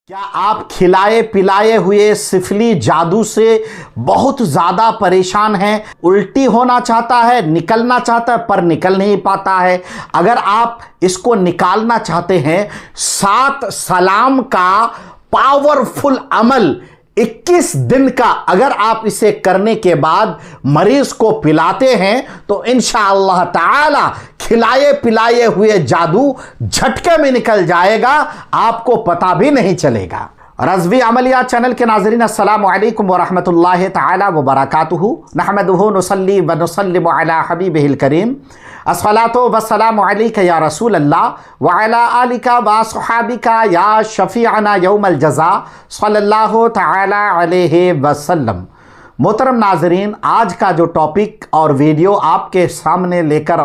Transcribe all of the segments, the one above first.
क्या आप खिलाए पिलाए हुए सिफली जादू से बहुत ज्यादा परेशान हैं? उल्टी होना चाहता है, निकलना चाहता है पर निकल नहीं पाता है। अगर आप इसको निकालना चाहते हैं, 7 सलाम का पावरफुल अमल 21 दिन का अगर आप इसे करने के बाद मरीज को पिलाते हैं तो इंशाअल्लाह ताला खिलाए पिलाए हुए जादू झटके में निकल जाएगा, आपको पता भी नहीं चलेगा। रज़वी अमलिया चैनल के नाज़रीन, अस्सलामु अलैकुम व रहमतुल्लाहि तआला व बरकातुहू। नहमदुहु नुसल्ली व नुसल्लिमु अला हबीबिहिल करीम। अस्सलातु वस्सलामु अलैका या रसूल अल्लाह व अला आलिका व अस्हाबिका या शफीअना यौमल जज़ा सल्लल्लाहु तआला अलैहि वसल्लम। मोहतरम नाजरीन, आज का जो टॉपिक और वीडियो आपके सामने लेकर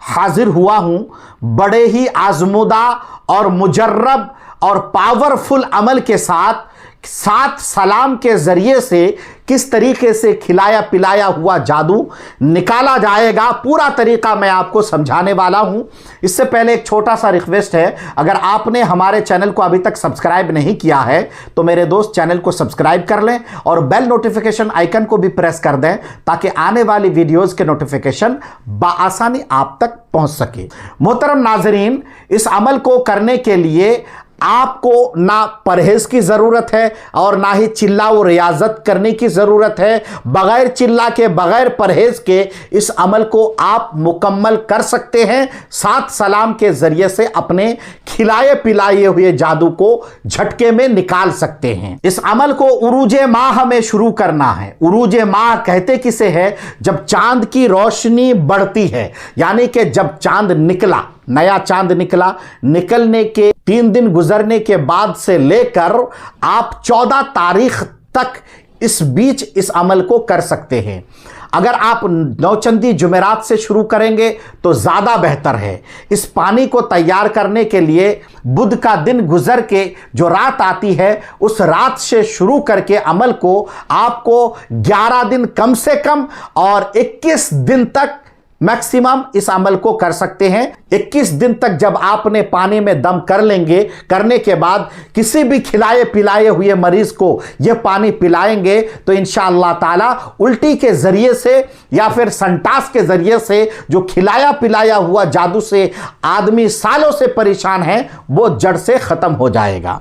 हाजिर हुआ हूँ, बड़े ही आजमुदा और मुजर्रब और पावरफुल अमल के साथ 7 सलाम के ज़रिए से किस तरीके से खिलाया पिलाया हुआ जादू निकाला जाएगा, पूरा तरीका मैं आपको समझाने वाला हूं। इससे पहले एक छोटा सा रिक्वेस्ट है, अगर आपने हमारे चैनल को अभी तक सब्सक्राइब नहीं किया है तो मेरे दोस्त चैनल को सब्सक्राइब कर लें और बेल नोटिफिकेशन आइकन को भी प्रेस कर दें ताकि आने वाली वीडियोज़ के नोटिफिकेशन बआसानी आप तक पहुँच सके। मोहतरम नाजरीन, इस अमल को करने के लिए आपको ना परहेज की ज़रूरत है और ना ही चिल्ला व रियाजत करने की ज़रूरत है। बग़ैर चिल्ला के, बग़ैर परहेज के इस अमल को आप मुकम्मल कर सकते हैं। 7 सलाम के ज़रिए से अपने खिलाए पिलाए हुए जादू को झटके में निकाल सकते हैं। इस अमल को उरूजे माह में शुरू करना है। उरूजे माह कहते किसे है? जब चांद की रोशनी बढ़ती है, यानी कि जब चांद निकला, नया चांद निकला, निकलने के 3 दिन गुजरने के बाद से लेकर आप 14 तारीख तक इस बीच इस अमल को कर सकते हैं। अगर आप नौचंदी जुमेरात से शुरू करेंगे तो ज़्यादा बेहतर है। इस पानी को तैयार करने के लिए बुध का दिन गुजर के जो रात आती है, उस रात से शुरू करके अमल को आपको 11 दिन कम से कम और 21 दिन तक मैक्सिमम इस अमल को कर सकते हैं। 21 दिन तक जब आपने पानी में दम कर लेंगे, करने के बाद किसी भी खिलाए पिलाए हुए मरीज को यह पानी पिलाएंगे तो इंशाअल्लाह ताला उल्टी के जरिए से या फिर संटास के जरिए से जो खिलाया पिलाया हुआ जादू से आदमी सालों से परेशान है, वो जड़ से खत्म हो जाएगा।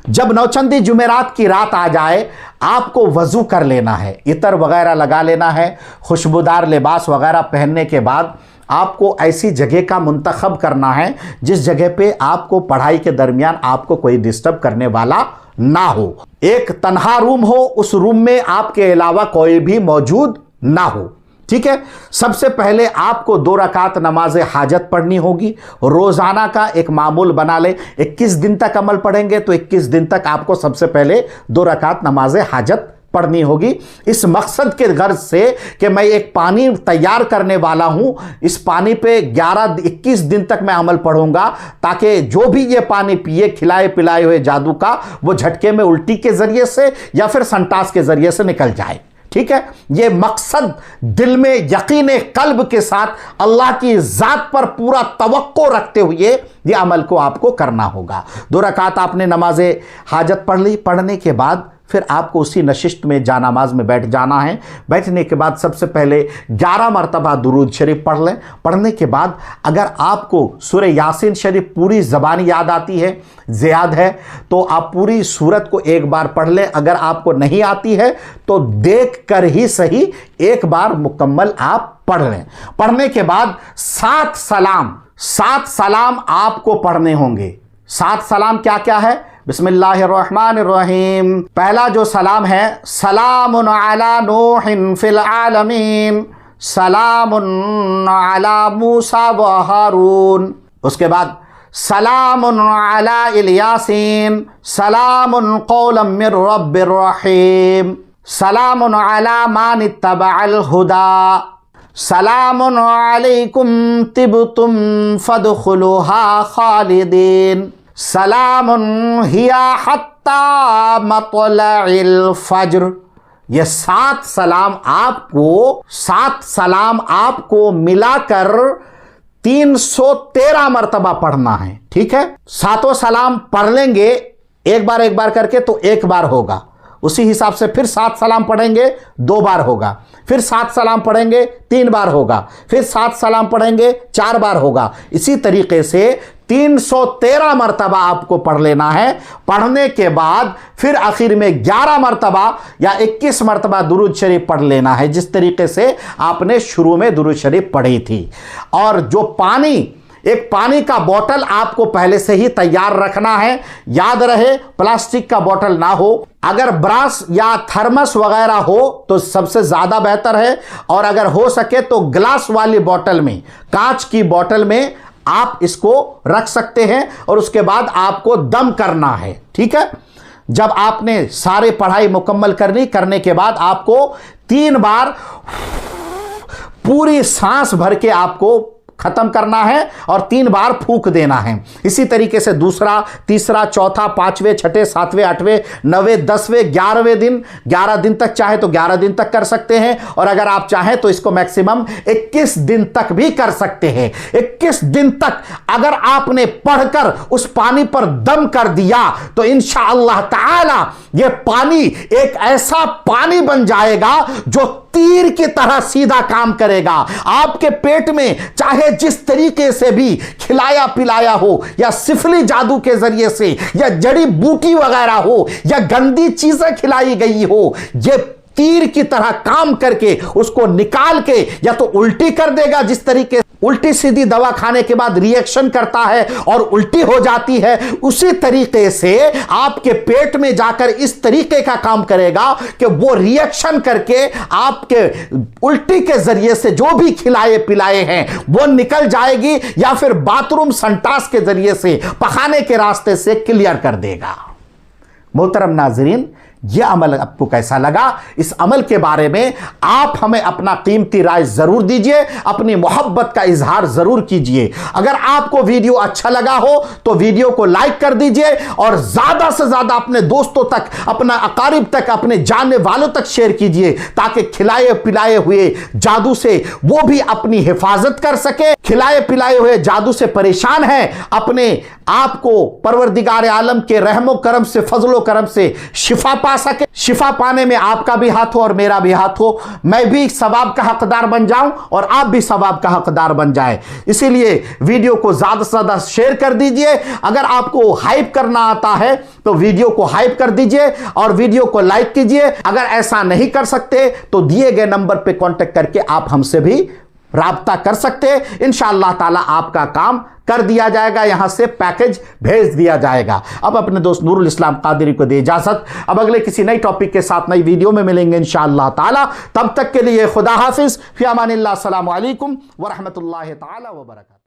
जब नौचंदी जुमेरात की रात आ जाए, आपको वज़ू कर लेना है, इतर वगैरह लगा लेना है, खुशबूदार लिबास वगैरह पहनने के बाद आपको ऐसी जगह का मुंतखब करना है जिस जगह पे आपको पढ़ाई के दरमियान आपको कोई डिस्टर्ब करने वाला ना हो। एक तन्हा रूम हो, उस रूम में आपके अलावा कोई भी मौजूद ना हो। ठीक है। सबसे पहले आपको 2 रकात नमाज हाजत पढ़नी होगी। रोज़ाना का एक मामूल बना ले। 21 दिन तक अमल पढ़ेंगे तो 21 दिन तक आपको सबसे पहले 2 रकात नमाज हाजत पढ़नी होगी, इस मकसद के गर्ज से कि मैं एक पानी तैयार करने वाला हूं, इस पानी पे 21 दिन तक मैं अमल पढ़ूंगा ताकि जो भी ये पानी पिए खिलाए पिलाए हुए जादू का, वो झटके में उल्टी के जरिए से या फिर संटास के जरिए से निकल जाए। ठीक है। ये मकसद दिल में यकीन कल्ब के साथ अल्लाह की ज़ात पर पूरा तवक्को रखते हुए ये अमल को आपको करना होगा। 2 रकात आपने नमाज हाजत पढ़ ली। पढ़ने के बाद फिर आपको उसी नशिस्त में जानामाज में बैठ जाना है। बैठने के बाद सबसे पहले 11 मरतबा दुरूद शरीफ पढ़ लें। पढ़ने के बाद अगर आपको सूरह यासीन शरीफ पूरी ज़बान याद आती है, ज़ियाद है, तो आप पूरी सूरत को एक बार पढ़ लें। अगर आपको नहीं आती है तो देख कर ही सही एक बार मुकम्मल आप पढ़ लें। पढ़ने के बाद 7 सलाम आपको पढ़ने होंगे। 7 सलाम क्या क्या है? बिस्मिल्लाहिर्रहमानिर्रहीम। पहला जो सलाम है, सलामुन अला नूहिन फिल आलमीन, सलामुन अला मूसा व हारून। उसके बाद सलामुन अला इलियासीन, सलामुन कौलम मिर रब्बिर रहीम, सलामुन अला मान इत्तबअल हुदा, सलामुन अलैकुम तिबतुम फदखुलूहा खालिदीन, सलामुन हिया हत्ता मतलइल फज्र। ये 7 सलाम आपको मिलाकर 313 मरतबा पढ़ना है। ठीक है। 7 सलाम पढ़ लेंगे एक बार करके तो एक बार होगा। उसी हिसाब से फिर 7 सलाम पढ़ेंगे 2 बार होगा, फिर 7 सलाम पढ़ेंगे 3 बार होगा, फिर 7 सलाम पढ़ेंगे 4 बार होगा। इसी तरीके से 313 मरतबा आपको पढ़ लेना है। पढ़ने के बाद फिर आखिर में 11 मरतबा या 21 मरतबा दुरूद शरीफ पढ़ लेना है, जिस तरीके से आपने शुरू में दुरूद शरीफ पढ़ी थी। और जो एक पानी का बोतल आपको पहले से ही तैयार रखना है। याद रहे, प्लास्टिक का बोतल ना हो, अगर ब्रास या थर्मस वगैरह हो तो सबसे ज्यादा बेहतर है, और अगर हो सके तो ग्लास वाली बोतल में, कांच की बोतल में आप इसको रख सकते हैं। और उसके बाद आपको दम करना है, ठीक है। जब आपने सारे पढ़ाई मुकम्मल करने के बाद आपको 3 बार पूरी सांस भर के आपको खत्म करना है और 3 बार फूंक देना है। इसी तरीके से दूसरा, तीसरा, चौथा, 5वें, 6ठे, 7वें, 8वें, 9वें, 10वें, 11वें दिन, 11 दिन तक चाहे तो 11 दिन तक कर सकते हैं, और अगर आप चाहें तो इसको मैक्सिमम 21 दिन तक भी कर सकते हैं। 21 दिन तक अगर आपने पढ़कर उस पानी पर दम कर दिया तो इंशाअल्लाह ताला यह पानी एक ऐसा पानी बन जाएगा जो तीर की तरह सीधा काम करेगा। आपके पेट में चाहे जिस तरीके से भी खिलाया पिलाया हो, या सिफली जादू के जरिए से, या जड़ी बूटी वगैरह हो, या गंदी चीजें खिलाई गई हो, ये तीर की तरह काम करके उसको निकाल के या तो उल्टी कर देगा, जिस तरीके उल्टी सीधी दवा खाने के बाद रिएक्शन करता है और उल्टी हो जाती है, उसी तरीके से आपके पेट में जाकर इस तरीके का काम करेगा कि वो रिएक्शन करके आपके उल्टी के जरिए से जो भी खिलाए पिलाए हैं वो निकल जाएगी, या फिर बाथरूम संटास के जरिए से, पखाने के रास्ते से क्लियर कर देगा। मोहतरम नाजरीन, यह अमल आपको कैसा लगा? इस अमल के बारे में आप हमें अपना कीमती राय जरूर दीजिए, अपनी मोहब्बत का इजहार जरूर कीजिए। अगर आपको वीडियो अच्छा लगा हो तो वीडियो को लाइक कर दीजिए, और ज्यादा से ज्यादा अपने दोस्तों तक, अपना अकारिब तक, अपने जानने वालों तक शेयर कीजिए, ताकि खिलाए पिलाए हुए जादू से वो भी अपनी हिफाजत कर सके। खिलाए पिलाए हुए जादू से परेशान है, अपने आपको परवरदिगार आलम के रहमो करम से, फजलो करम से शिफा पा सके। शिफा पाने में आपका भी हाथ हो और मेरा भी हाथ हो, मैं भी सवाब का हकदार बन जाऊं और आप भी सवाब का हकदार बन जाए। इसीलिए वीडियो को ज्यादा से ज्यादा शेयर कर दीजिए। अगर आपको हाइप करना आता है तो वीडियो को हाइप कर दीजिए और वीडियो को लाइक कीजिए। अगर ऐसा नहीं कर सकते तो दिए गए नंबर पे कांटेक्ट करके आप हमसे भी राब्ता कर सकते हैं। इंशाअल्लाह ताला आपका काम कर दिया जाएगा, यहां से पैकेज भेज दिया जाएगा। अब अपने दोस्त नूरुल इस्लाम कादरी को दे इजाजत। अब अगले किसी नई टॉपिक के साथ नई वीडियो में मिलेंगे इंशाअल्लाह ताला। तब तक के लिए खुदा हाफिज, फी अमानिल्लाह, अस्सलामु अलैकुम व रहमतुल्लाहि ताला व बरकातहू।